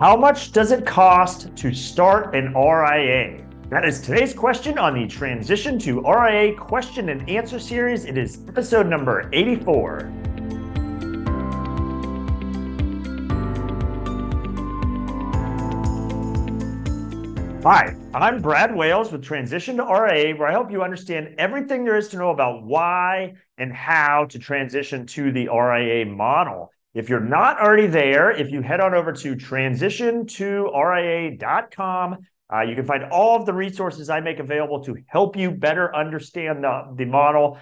How much does it cost to start an RIA? That is today's question on the Transition to RIA question and answer series. It is episode number 84. Hi, I'm Brad Wales with Transition to RIA, where I help you understand everything there is to know about why and how to transition to the RIA model. If you're not already there, if you head on over to transitiontoria.com, you can find all of the resources I make available to help you better understand the model.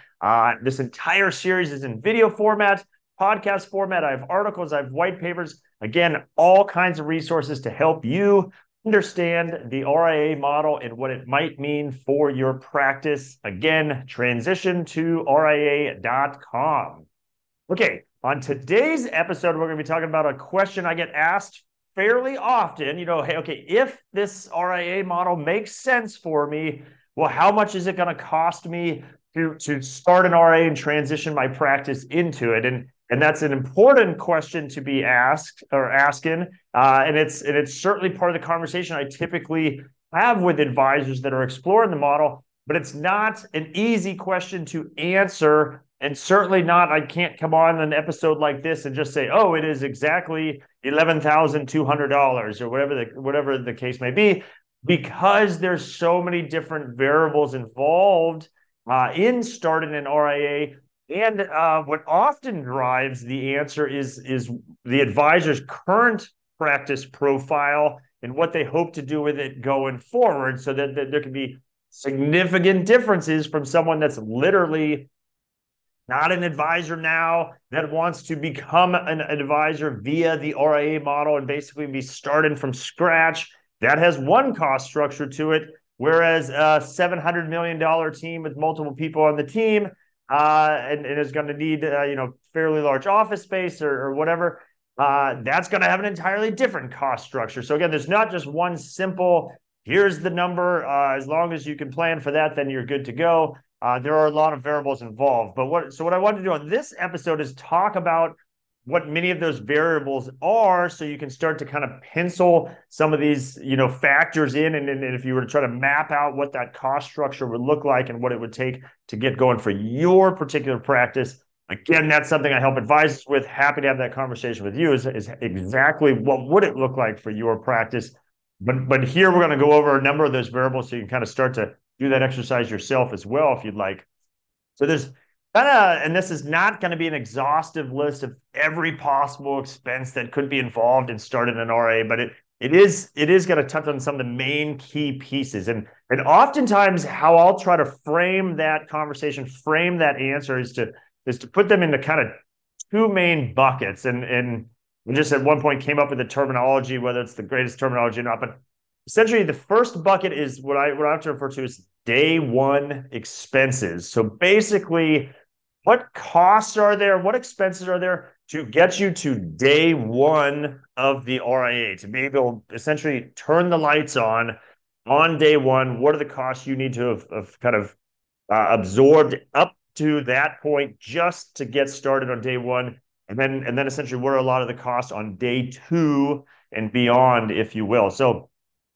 This entire series is in video format, podcast format. I have articles, I have white papers. Again, all kinds of resources to help you understand the RIA model and what it might mean for your practice. Again, transitiontoria.com. Okay, on today's episode, we're going to be talking about a question I get asked fairly often. Hey, okay, if this RIA model makes sense for me, well, how much is it going to cost me to start an RIA and transition my practice into it? And that's an important question to be asked or asking. And it's certainly part of the conversation I typically have with advisors that are exploring the model, but it's not an easy question to answer. And certainly not, I can't come on an episode like this and just say, oh, it is exactly $11,200 or whatever the case may be, because there's so many different variables involved in starting an RIA. And what often drives the answer is the advisor's current practice profile and what they hope to do with it going forward, so that there can be significant differences from someone that's literally not an advisor now that wants to become an advisor via the RIA model and basically be starting from scratch. That has one cost structure to it, whereas a $700 million team with multiple people on the team and is going to need fairly large office space or whatever, that's going to have an entirely different cost structure. So again, there's not just one simple, here's the number, as long as you can plan for that, then you're good to go. There are a lot of variables involved. But what I want to do on this episode is talk about what many of those variables are, so you can start to kind of pencil some of these factors in, and if you were to try to map out what that cost structure would look like and what it would take to get going for your particular practice. Again, that's something I help advisors with. Happy to have that conversation with you, is exactly what would it look like for your practice. But here we're going to go over a number of those variables so you can kind of start to do that exercise yourself as well if you'd like. So there's and this is not going to be an exhaustive list of every possible expense that could be involved in starting an RIA, but it is going to touch on some of the main key pieces. And oftentimes how I'll try to frame that conversation, frame that answer is to put them into kind of two main buckets. And we just at one point came up with the terminology, whether it's the greatest terminology or not, but essentially the first bucket is what I have to refer to as day one expenses. So basically, what costs are there? What expenses are there to get you to day one of the RIA, to be able to essentially turn the lights on day one? What are the costs you need to have kind of absorbed up to that point just to get started on day one? And then essentially, what are a lot of the costs on day two and beyond, if you will? So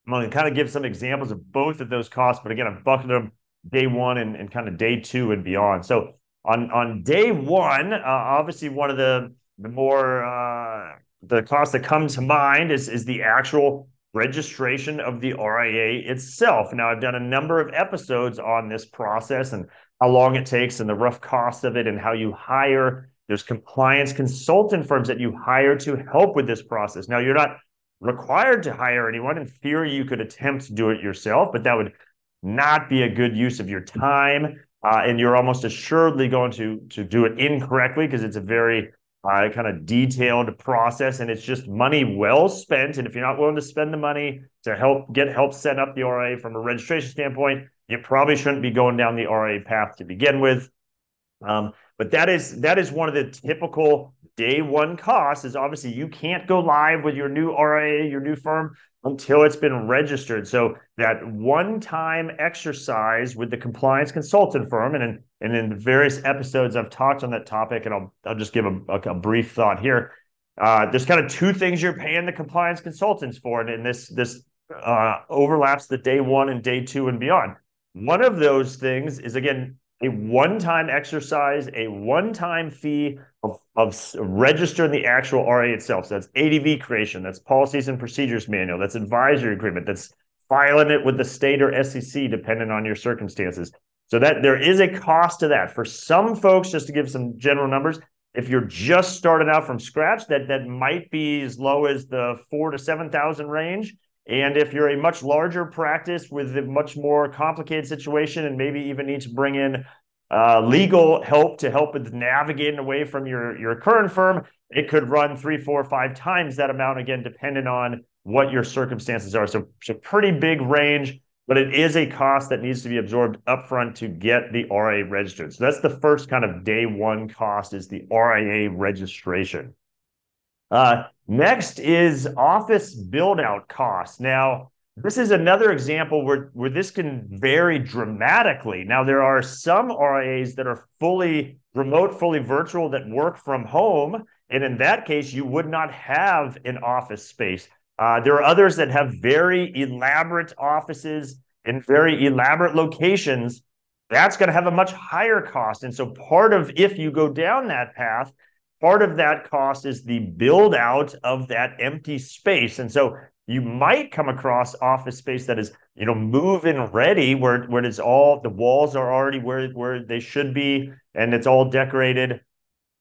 I'm going to kind of give some examples of both of those costs, but again, I'm bucketing them day one and kind of day two and beyond. So on day one, obviously one of the more the costs that come to mind is the actual registration of the RIA itself. Now, I've done a number of episodes on this process and how long it takes and the rough cost of it and how you hire. There's compliance consultant firms that you hire to help with this process. Now, you're not required to hire anyone. In theory, you could attempt to do it yourself, but that would not be a good use of your time. And you're almost assuredly going to do it incorrectly, because it's a very kind of detailed process, and it's just money well spent. And if you're not willing to spend the money to help set up the RIA from a registration standpoint, you probably shouldn't be going down the RIA path to begin with. But that is one of the typical day one costs. Is obviously you can't go live with your new RIA, your new firm, until it's been registered. So that one-time exercise with the compliance consultant firm, and in the various episodes I've talked on that topic, and I'll just give a brief thought here. There's kind of two things you're paying the compliance consultants for, and this overlaps the day one and day two and beyond. One of those things is, again, a one-time exercise, a one-time fee of registering the actual RA itself. So that's ADV creation, that's policies and procedures manual, that's advisory agreement, that's filing it with the state or SEC, depending on your circumstances. So that there is a cost to that. For some folks, just to give some general numbers, if you're just starting out from scratch, that might be as low as the 4,000 to 7,000 range. And if you're a much larger practice with a much more complicated situation and maybe even need to bring in legal help to help with navigating away from your current firm, it could run 3, 4, 5 times that amount, again, depending on what your circumstances are. So it's a pretty big range, but it is a cost that needs to be absorbed upfront to get the RIA registered. So that's the first kind of day one cost, is the RIA registration. Next is office build-out costs. Now, this is another example where this can vary dramatically. Now, there are some RIAs that are fully remote, fully virtual, that work from home. And in that case, you would not have an office space. There are others that have very elaborate offices in very elaborate locations. That's going to have a much higher cost. And so part of, if you go down that path, part of that cost is the build out of that empty space. And so you might come across office space that is, move-in ready, where it's all, the walls are already where they should be, and it's all decorated,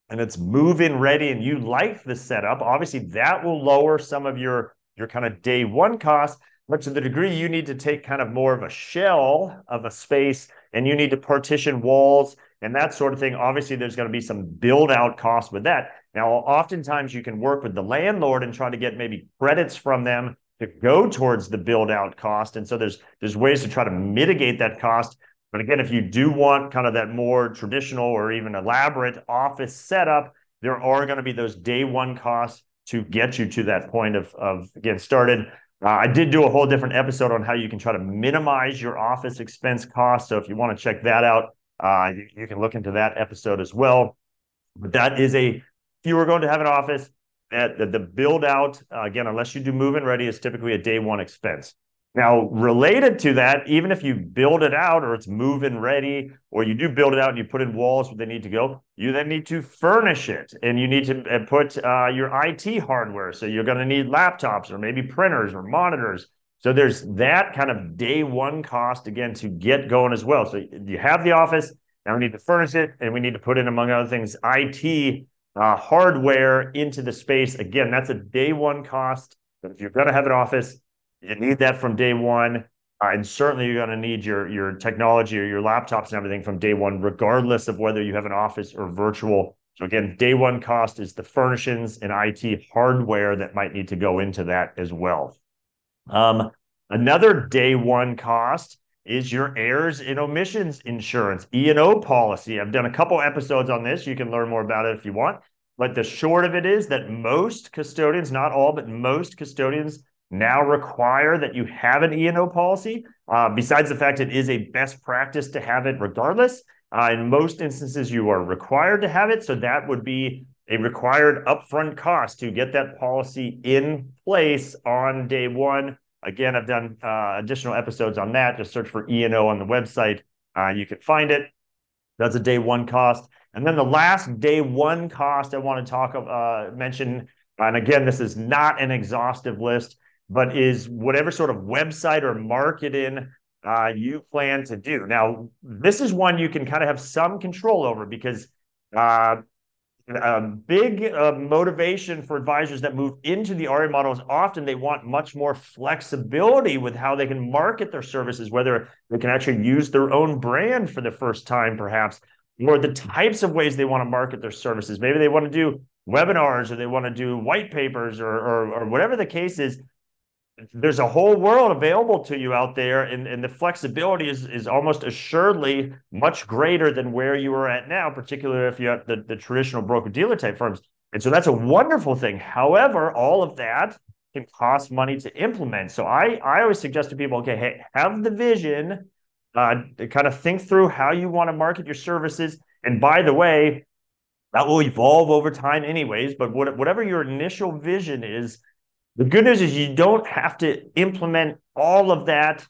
and it's move-in ready, and you like the setup. Obviously, that will lower some of your kind of day one costs, but to the degree you need to take kind of more of a shell of a space, and you need to partition walls and that sort of thing, obviously there's going to be some build out costs with that. Now, oftentimes you can work with the landlord and try to get maybe credits from them to go towards the build out cost. And so there's ways to try to mitigate that cost. But again, if you do want kind of that more traditional or even elaborate office setup, there are going to be those day one costs to get you to that point of getting started. I did do a whole different episode on how you can try to minimize your office expense costs. So if you want to check that out, you can look into that episode as well. But that is if you were going to have an office, the build out, again, unless you do move-in ready, is typically a day one expense. Now, related to that, even if you build it out or it's move-in ready, or you do build it out and you put in walls where they need to go, you then need to furnish it, and you need to put your IT hardware. So you're going to need laptops or maybe printers or monitors. So there's that kind of day one cost, again, to get going as well. So you have the office, now we need to furnish it, and we need to put in, among other things, IT hardware into the space. Again, that's a day one cost. But if you're going to have an office, you need that from day one. And certainly you're going to need your technology or your laptops and everything from day one, regardless of whether you have an office or virtual. So again, day one cost is the furnishings and IT hardware that might need to go into that as well. Another day one cost is your errors and omissions insurance, E&O policy. I've done a couple episodes on this. You can learn more about it if you want. But the short of it is that most custodians, not all, but most custodians now require that you have an E&O policy. Besides the fact it is a best practice to have it regardless, in most instances you are required to have it. So that would be a required upfront cost to get that policy in place on day one. Again, I've done additional episodes on that. Just search for E&O on the website. You can find it. That's a day one cost. And then the last day one cost I want to mention, and again, this is not an exhaustive list, but is whatever sort of website or marketing you plan to do. Now, this is one you can kind of have some control over, because a big motivation for advisors that move into the RIA model is often they want much more flexibility with how they can market their services, whether they can actually use their own brand for the first time, perhaps, or the types of ways they want to market their services. Maybe they want to do webinars, or they want to do white papers, or whatever the case is. There's a whole world available to you out there, and the flexibility is almost assuredly much greater than where you are at now, particularly if you have the traditional broker-dealer type firms. And so that's a wonderful thing. However, all of that can cost money to implement. So I always suggest to people, okay, hey, have the vision, kind of think through how you want to market your services. And by the way, That will evolve over time anyways, but whatever your initial vision is, the good news is you don't have to implement all of that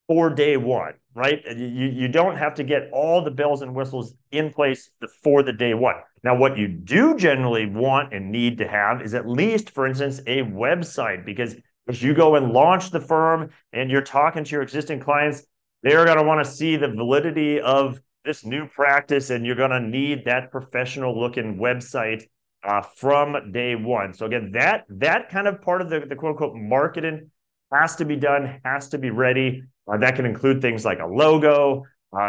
for day one, right? You don't have to get all the bells and whistles in place for the day one. Now, what you do generally want and need to have is at least, for instance, a website, because as you go and launch the firm and you're talking to your existing clients, they're going to want to see the validity of this new practice, and you're going to need that professional looking website from day one. So again, that kind of part of the quote unquote marketing has to be done, has to be ready. That can include things like a logo,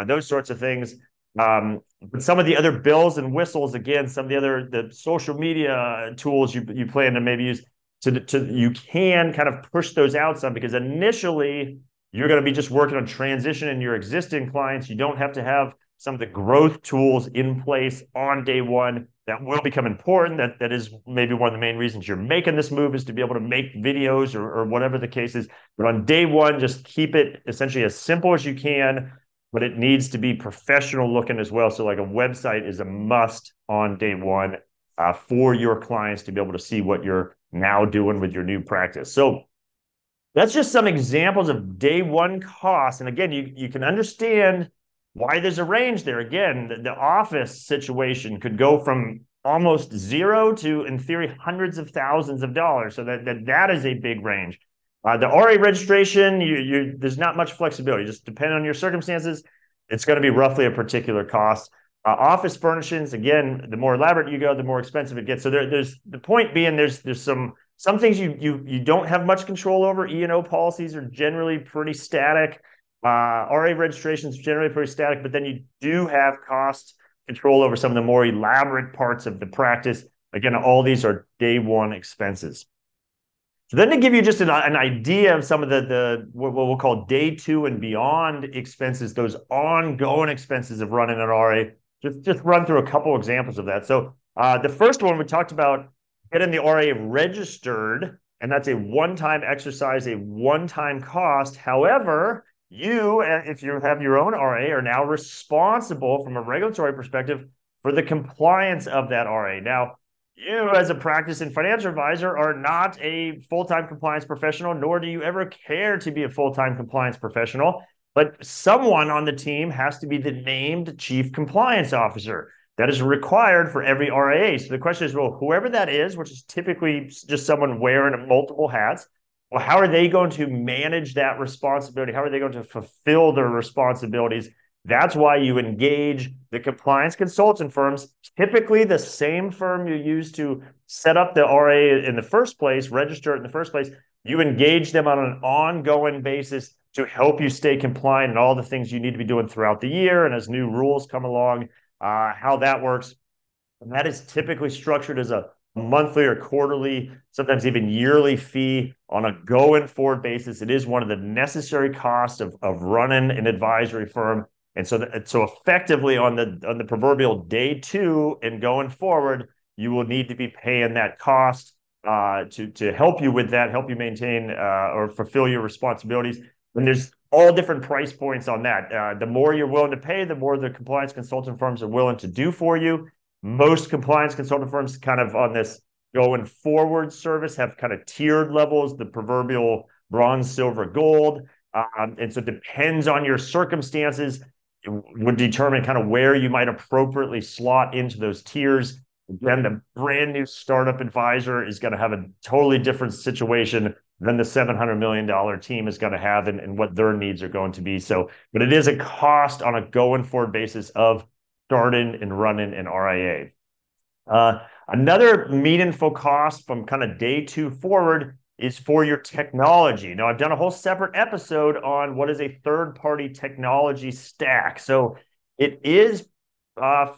those sorts of things. But some of the other bells and whistles, again, some of the social media tools you plan to maybe use you can kind of push those out some, because initially you're going to be just working on transitioning your existing clients. You don't have to have some of the growth tools in place on day one. That will become important. That is maybe one of the main reasons you're making this move, is to be able to make videos or whatever the case is. But on day one, just keep it essentially as simple as you can, but it needs to be professional looking as well. So like a website is a must on day one for your clients to be able to see what you're now doing with your new practice. So that's just some examples of day one costs. And again, you can understand why there's a range there. Again, the office situation could go from almost zero to, in theory, hundreds of thousands of dollars. So that is a big range. The RA registration, there's not much flexibility. Just depending on your circumstances, it's going to be roughly a particular cost. Office furnishings, again, the more elaborate you go, the more expensive it gets. So there's the point being, there's some things you don't have much control over. E&O policies are generally pretty static. RA registrations are generally pretty static, but then you do have cost control over some of the more elaborate parts of the practice. Again, all these are day one expenses. So then to give you just an idea of some of the what we'll call day two and beyond expenses, those ongoing expenses of running an RA, just run through a couple examples of that. So the first one we talked about, getting the RA registered, and that's a one-time exercise, a one-time cost. However, you, if you have your own RA, are now responsible from a regulatory perspective for the compliance of that RA. Now, you as a practice and financial advisor are not a full-time compliance professional, nor do you ever care to be a full-time compliance professional, but someone on the team has to be the named chief compliance officer. That is required for every RIA. So the question is, well, whoever that is, which is typically just someone wearing multiple hats, well, how are they going to manage that responsibility? How are they going to fulfill their responsibilities? That's why you engage the compliance consultant firms, typically the same firm you use to set up the RA in the first place, register it in the first place. You engage them on an ongoing basis to help you stay compliant and all the things you need to be doing throughout the year. And as new rules come along, how that works. And that is typically structured as a monthly or quarterly, sometimes even yearly fee on a going forward basis. It is one of the necessary costs of running an advisory firm. And so effectively on the proverbial day two and going forward, you will need to be paying that cost to help you with that, help you maintain or fulfill your responsibilities. And there's all different price points on that. The more you're willing to pay, the more the compliance consultant firms are willing to do for you. Most compliance consultant firms kind of on this going forward service have kind of tiered levels, the proverbial bronze, silver, gold. And so it depends on your circumstances. It would determine kind of where you might appropriately slot into those tiers. Again, the brand new startup advisor is going to have a totally different situation than the $700 million team is going to have and what their needs are going to be. So, but it is a cost on a going forward basis of starting and running an RIA. Another meaningful cost from kind of day two forward is for your technology. Now, I've done a whole separate episode on what is a third-party technology stack. So it is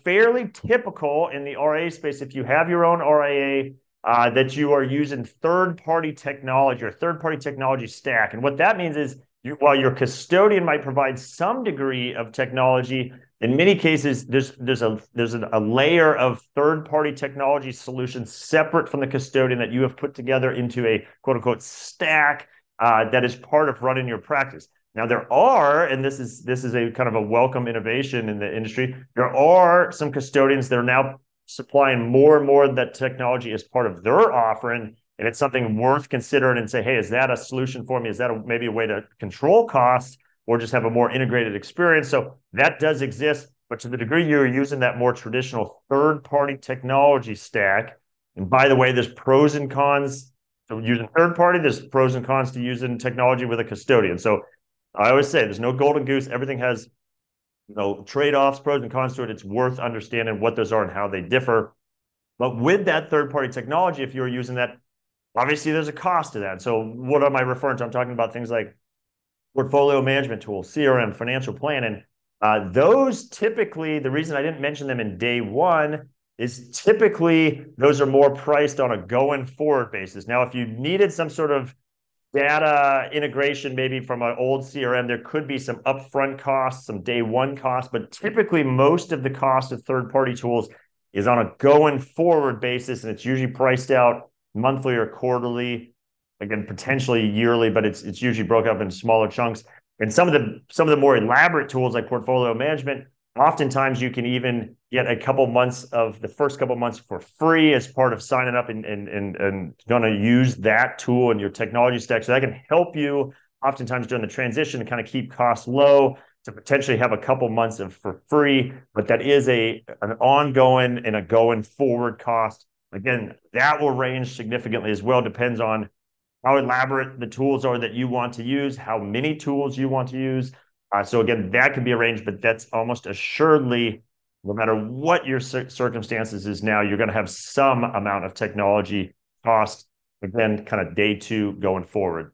fairly typical in the RIA space, if you have your own RIA, that you are using third-party technology or third-party technology stack. And what that means is while your custodian might provide some degree of technology, in many cases, there's a layer of third-party technology solutions separate from the custodian that you have put together into a quote-unquote stack that is part of running your practice. Now there are, and this is a kind of a welcome innovation in the industry, there are some custodians that are now supplying more and more of that technology as part of their offering, and it's something worth considering and say, hey, is that a solution for me? Is that maybe a way to control costs or just have a more integrated experience? So that does exist, but to the degree you're using that more traditional third-party technology stack, and by the way, there's pros and cons to using third party, there's pros and cons to using technology with a custodian. So I always say there's no golden goose. Everything has trade-offs, pros and cons to it. It's worth understanding what those are and how they differ. But with that third-party technology, if you're using that, obviously there's a cost to that. So what am I referring to? I'm talking about things like portfolio management tools, CRM, financial planning. Those typically, the reason I didn't mention them in day one is typically those are more priced on a going forward basis. Now, if you needed some sort of data integration, maybe from an old CRM, there could be some upfront costs, some day one costs, but typically most of the cost of third-party tools is on a going forward basis, and it's usually priced out monthly or quarterly, again, potentially yearly, but it's usually broken up in smaller chunks. And some of the more elaborate tools like portfolio management, oftentimes you can even get the first couple months for free as part of signing up and going to use that tool in your technology stack. So that can help you oftentimes during the transition to kind of keep costs low, to potentially have a couple months for free, but that is an ongoing and a going forward cost. Again, that will range significantly as well. Depends on how elaborate the tools are that you want to use, how many tools you want to use. So again, that can be arranged, but that's almost assuredly, no matter what your circumstances is now, you're going to have some amount of technology cost, again, kind of day two going forward.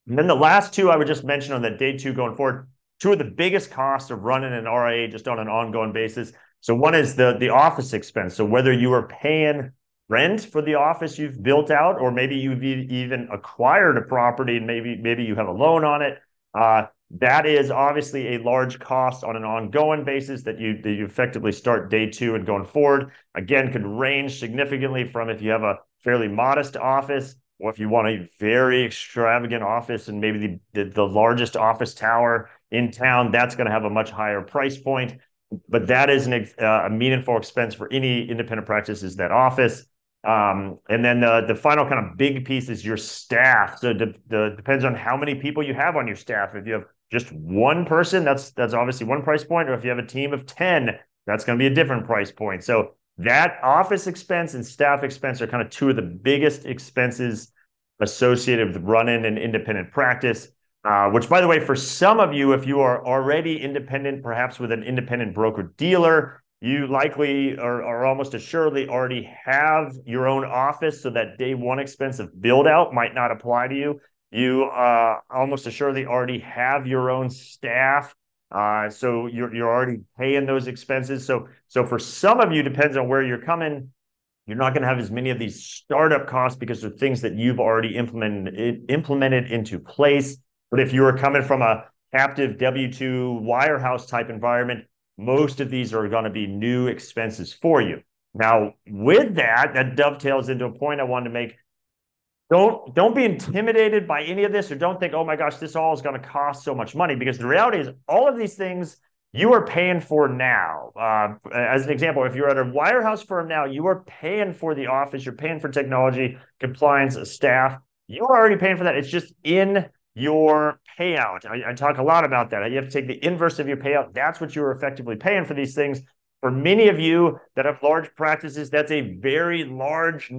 And then the last two I would just mention on that day two going forward, two of the biggest costs of running an RIA just on an ongoing basis. So one is the office expense. So whether you are paying rent for the office you've built out, or maybe you've even acquired a property and maybe you have a loan on it, that is obviously a large cost on an ongoing basis that you effectively start day two and going forward. Again, could range significantly from if you have a fairly modest office, or if you want a very extravagant office and maybe the largest office tower in town, that's going to have a much higher price point. But that is a meaningful expense for any independent practice, is that office. And then the final kind of big piece is your staff. So depends on how many people you have on your staff. If you have just one person, that's obviously one price point. Or if you have a team of 10, that's going to be a different price point. So that office expense and staff expense are kind of two of the biggest expenses associated with running an independent practice. Which, by the way, for some of you, if you are already independent, perhaps with an independent broker-dealer, you likely are almost assuredly already have your own office, so that day one expense of build-out might not apply to you. You almost assuredly already have your own staff, so you're already paying those expenses. So for some of you, depends on where you're coming, you're not going to have as many of these startup costs because they're things that you've already implemented into place. But if you are coming from a captive W-2 wirehouse type environment, most of these are going to be new expenses for you. Now, with that dovetails into a point I wanted to make. Don't be intimidated by any of this, or don't think, oh my gosh, this all is going to cost so much money, because the reality is all of these things you are paying for now. As an example, if you're at a wirehouse firm now, you are paying for the office, you're paying for technology, compliance, staff. You're already paying for that. It's just in your payout. I talk a lot about that. You have to take the inverse of your payout. That's what you're effectively paying for these things. For many of you that have large practices, that's a very large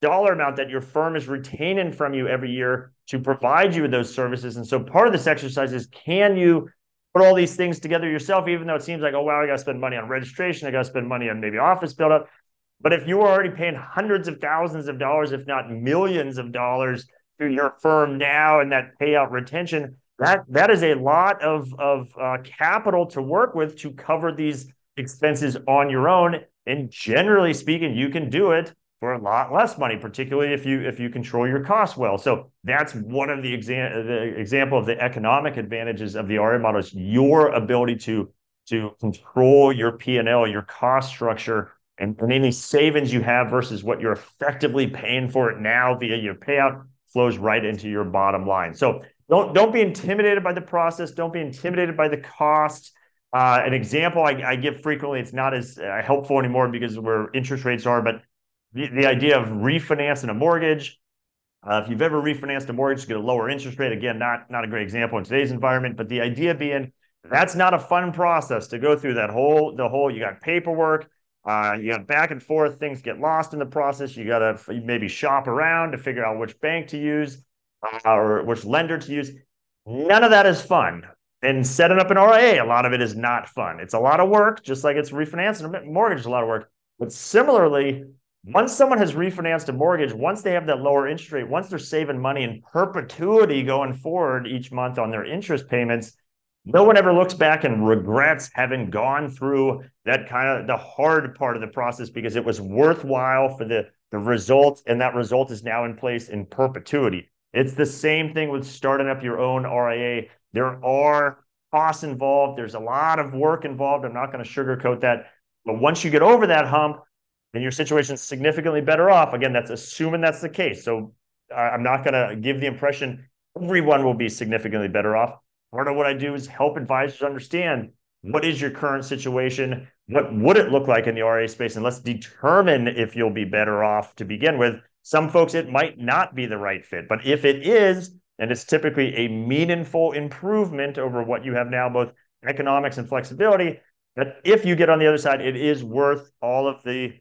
dollar amount that your firm is retaining from you every year to provide you with those services. And so part of this exercise is, can you put all these things together yourself, even though it seems like, oh, wow, I got to spend money on registration, I got to spend money on maybe office build up. But if you are already paying hundreds of thousands of dollars, if not millions of dollars to your firm now, and that payout retention, that is a lot of capital to work with to cover these expenses on your own. And generally speaking, you can do it for a lot less money, particularly if you control your costs well. So that's one of the example of the economic advantages of the RIA model, is your ability to control your P&L, your cost structure, and any savings you have versus what you're effectively paying for it now via your payout flows right into your bottom line. So don't be intimidated by the process. Don't be intimidated by the cost. An example I give frequently, it's not as helpful anymore because of where interest rates are, but the idea of refinancing a mortgage. If you've ever refinanced a mortgage to get a lower interest rate, again, not a great example in today's environment, but the idea being that's not a fun process to go through you got paperwork, you got back and forth, things get lost in the process. You got to maybe shop around to figure out which bank to use or which lender to use. None of that is fun. And setting up an RIA, a lot of it is not fun. It's a lot of work, just like it's refinancing a mortgage is a lot of work. But similarly, once someone has refinanced a mortgage, once they have that lower interest rate, once they're saving money in perpetuity going forward each month on their interest payments, no one ever looks back and regrets having gone through that kind of the hard part of the process because it was worthwhile for the result, and that result is now in place in perpetuity. It's the same thing with starting up your own RIA. There are costs involved. There's a lot of work involved. I'm not going to sugarcoat that. But once you get over that hump, then your situation is significantly better off. Again, that's assuming that's the case. So I'm not going to give the impression everyone will be significantly better off. Part of what I do is help advisors understand what is your current situation, what would it look like in the RIA space, and let's determine if you'll be better off to begin with. Some folks, it might not be the right fit, but if it is, and it's typically a meaningful improvement over what you have now, both economics and flexibility, that if you get on the other side, it is worth all of the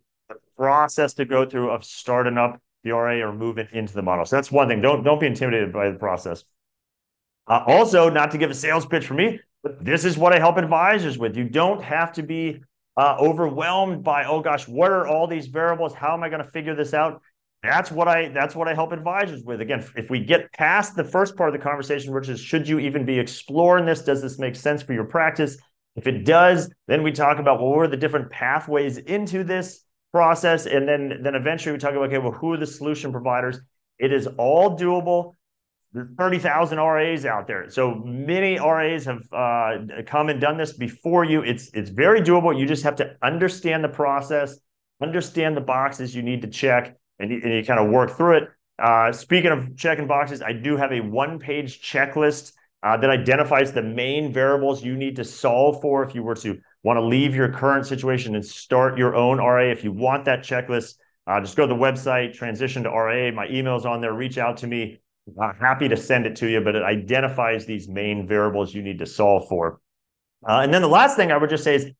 process to go through of starting up the RIA or moving into the model. So that's one thing. Don't be intimidated by the process. Also, not to give a sales pitch for me, but this is what I help advisors with. You don't have to be overwhelmed by, oh gosh, what are all these variables? How am I going to figure this out? That's what I help advisors with. Again, if we get past the first part of the conversation, which is, should you even be exploring this? Does this make sense for your practice? If it does, then we talk about, well, what are the different pathways into this process? And then eventually we talk about, okay, well, who are the solution providers? It is all doable. There's 30,000 RAs out there. So many RAs have come and done this before you. It's very doable. You just have to understand the process, understand the boxes you need to check, and you kind of work through it. Speaking of checking boxes, I do have a one-page checklist that identifies the main variables you need to solve for if you were to want to leave your current situation and start your own RIA. If you want that checklist, just go to the website, Transition to RIA. My email's on there. Reach out to me. Happy to send it to you, but it identifies these main variables you need to solve for. And then the last thing I would just say is,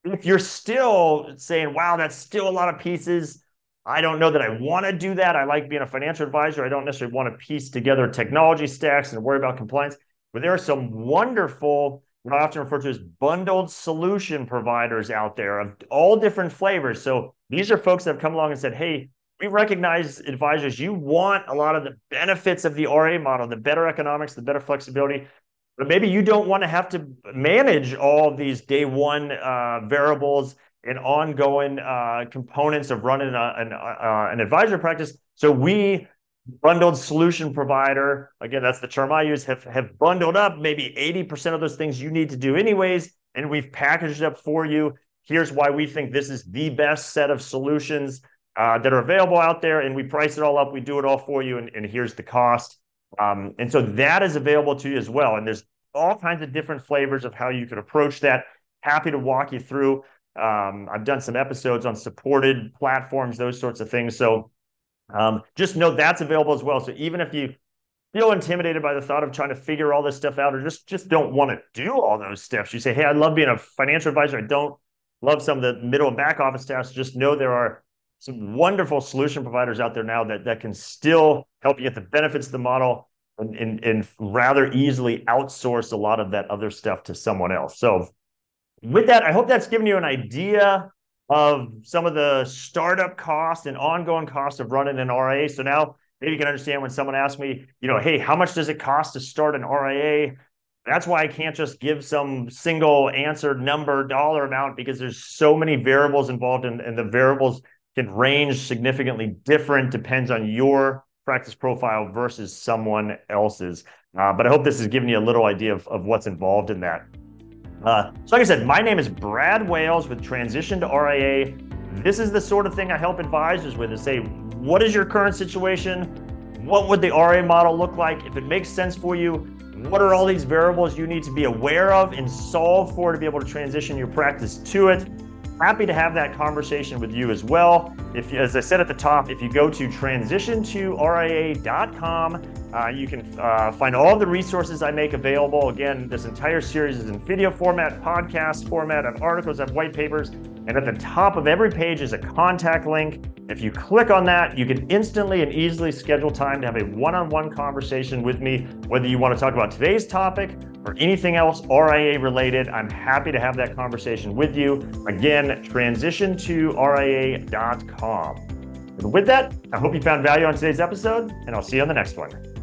if you're still saying, wow, that's still a lot of pieces, I don't know that I want to do that. I like being a financial advisor. I don't necessarily want to piece together technology stacks and worry about compliance. But there are some wonderful, what I often refer to as bundled solution providers out there of all different flavors. So these are folks that have come along and said, hey, we recognize, advisors, you want a lot of the benefits of the RIA model, the better economics, the better flexibility, but maybe you don't want to have to manage all of these day one variables and ongoing components of running an advisor practice. So we, bundled solution provider, again, that's the term I use, have bundled up maybe 80% of those things you need to do anyways, and we've packaged it up for you. Here's why we think this is the best set of solutions that are available out there, and we price it all up, we do it all for you, and here's the cost. And so that is available to you as well. And there's all kinds of different flavors of how you could approach that. Happy to walk you through. I've done some episodes on supported platforms, those sorts of things. So just know that's available as well. So even if you feel intimidated by the thought of trying to figure all this stuff out, or just don't want to do all those steps, you say, hey, I love being a financial advisor, I don't love some of the middle and back office tasks, just know there are some wonderful solution providers out there now that can still help you get the benefits of the model and rather easily outsource a lot of that other stuff to someone else. So with that, I hope that's given you an idea of some of the startup costs and ongoing costs of running an RIA. So now maybe you can understand when someone asks me, hey, how much does it cost to start an RIA? That's why I can't just give some single answer number, dollar amount, because there's so many variables involved, and the variables can range significantly different, depends on your practice profile versus someone else's. But I hope this has given you a little idea of what's involved in that. So like I said, my name is Brad Wales with Transition to RIA. This is the sort of thing I help advisors with, is say, what is your current situation? What would the RIA model look like? If it makes sense for you, What are all these variables you need to be aware of and solve for to be able to transition your practice to it? Happy to have that conversation with you as well. As I said at the top, if you go to transitiontoria.com, you can find all the resources I make available. Again, this entire series is in video format, podcast format, I have articles, I have white papers, and at the top of every page is a contact link. If you click on that, you can instantly and easily schedule time to have a one-on-one conversation with me, whether you want to talk about today's topic or anything else RIA related. I'm happy to have that conversation with you. Again, transitiontoria.com. And with that, I hope you found value on today's episode, and I'll see you on the next one.